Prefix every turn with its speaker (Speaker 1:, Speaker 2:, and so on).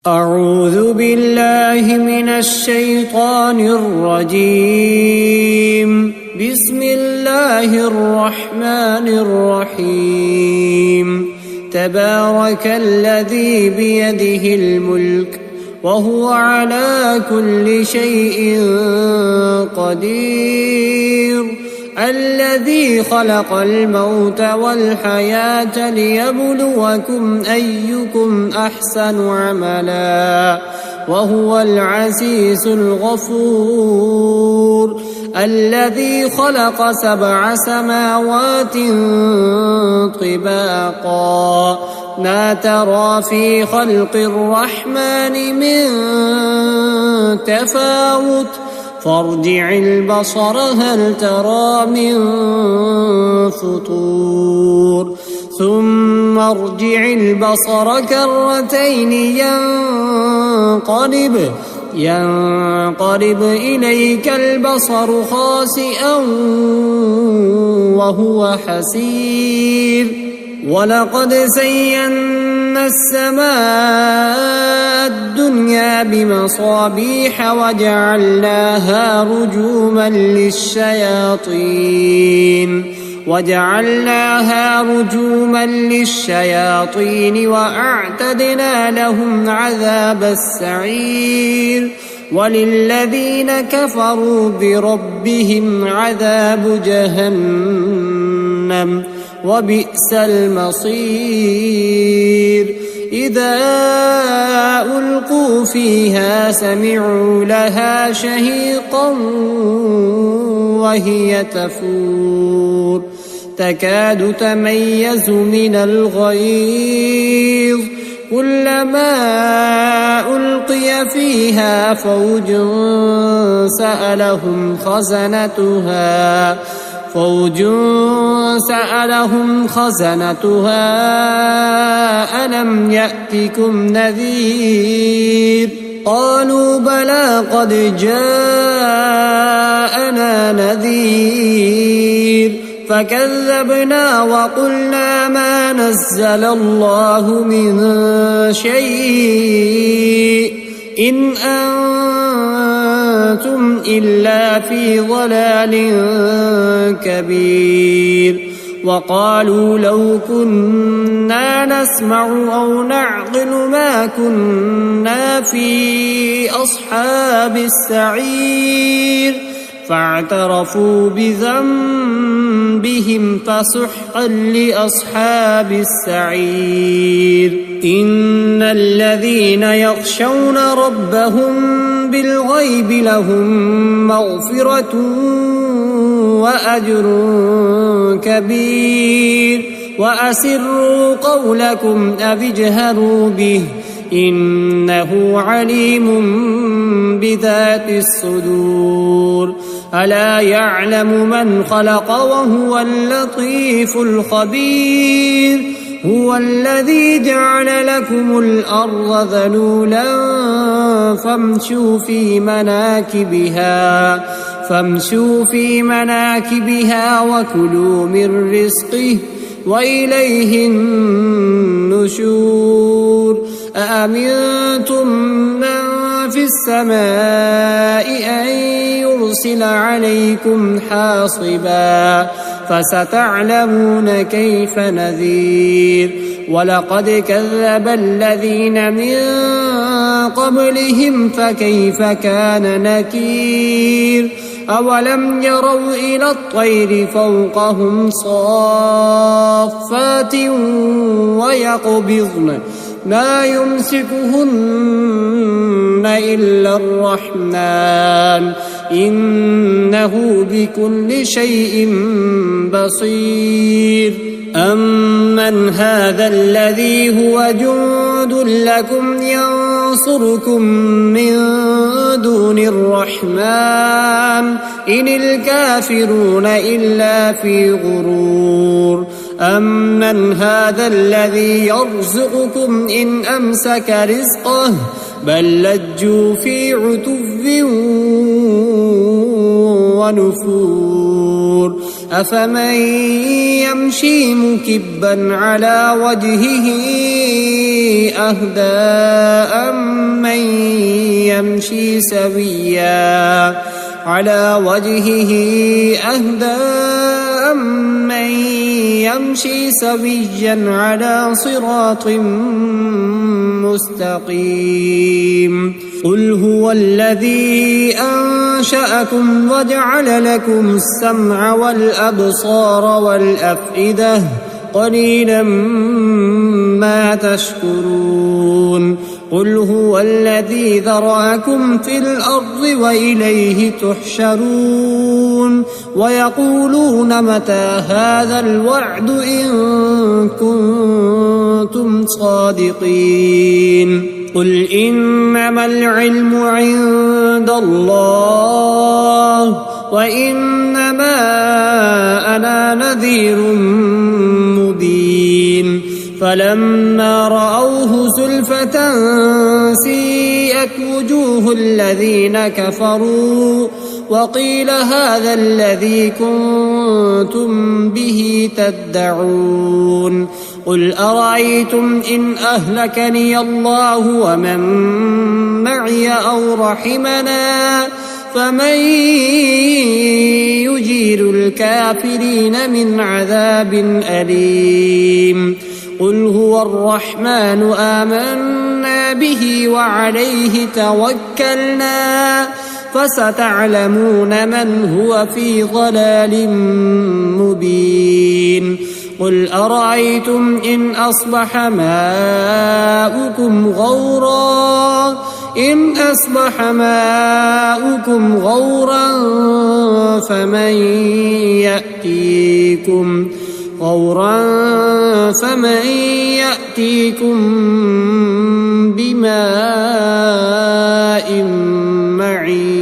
Speaker 1: أعوذ بالله من الشيطان الرجيم. بسم الله الرحمن الرحيم. تبارك الذي بيده الملك وهو على كل شيء قدير. الذي خلق الموت والحياة ليبلوكم أيكم أحسن عملا وهو العزيز الغفور. الذي خلق 7 سماوات طباقا ما ترى في خلق الرحمن من تفاوت فارجع البصر هل ترى من فطور ثم ارجع البصر كرتين ينقلب إليك البصر خاسئا وهو حسير. ولقد زينا السماء الدنيا بمصابيح وجعلناها رجوما للشياطين وأعتدنا لهم عذاب السعير. وللذين كفروا بربهم عذاب جهنم وبئس المصير. إذا ألقوا فيها سمعوا لها شهيقا وهي تفور تكاد تميز من الغيظ كلما ألقي فيها فوج سألهم خزنتها ألم يأتكم نذير قالوا بلى قد جاءنا نذير فكذبنا وقلنا ما نزل الله من شيء إن أنتم إلا في ضلال كبير. وقالوا لو كنا نسمع أو نعقل ما كنا في أصحاب السعير فاعترفوا بذنبهم فسحقا لأصحاب السعير. إن الذين يخشون ربهم بالغيب لهم مغفرة وأجر كبير. وأسروا قولكم أو اجهروا به إنه عليم بذات الصدور. ألا يعلم من خلق وهو اللطيف الخبير. هو الذي جعل لكم الأرض ذلولا فامشوا في مناكبها وكلوا من رزقه وإليه النشور. أأمنتم من في السماء أن يرسل عليكم حاصبا فستعلمون كيف نذير. ولقد كذب الذين من قبلهم فكيف كان نكير. أولم يروا إلى الطير فوقهم صافات ويقبضن ما يمسكهن إلا الرحمن إنه بكل شيء بصير. أمن هذا الذي هو جند لكم ينصركم من دون الرحمن إن الكافرون إلا في غرور. أمن هذا الذي يرزقكم إن أمسك رزقه بل لجوا في عتو ونفور. أفمن يمشي مكبا على وجهه أهدى أمن يمشي سويا على صراط مستقيم قل هو الذي أنشأكم وجعل لكم السمع والأبصار والأفئدة قليلا ما تشكرون قل هو الذي ذرأكم في الأرض وإليه تحشرون ويقولون متى هذا الوعد إن كنتم صادقين قل إنما العلم عند الله وإنما أنا نذير مبين فلما رأوه زلفة سيئت وجوه الذين كفروا وقيل هذا الذي كنتم به تدعون قل أرأيتم إن أهلكني الله ومن معي أو رحمنا فمن يجير الكافرين من عذاب أليم قل هو الرحمن آمنا به وعليه توكلنا فستعلمون من هو في ضلال مبين قل أرأيتم إن أصبح ماؤكم غورا فمن يأتيكم بماء معين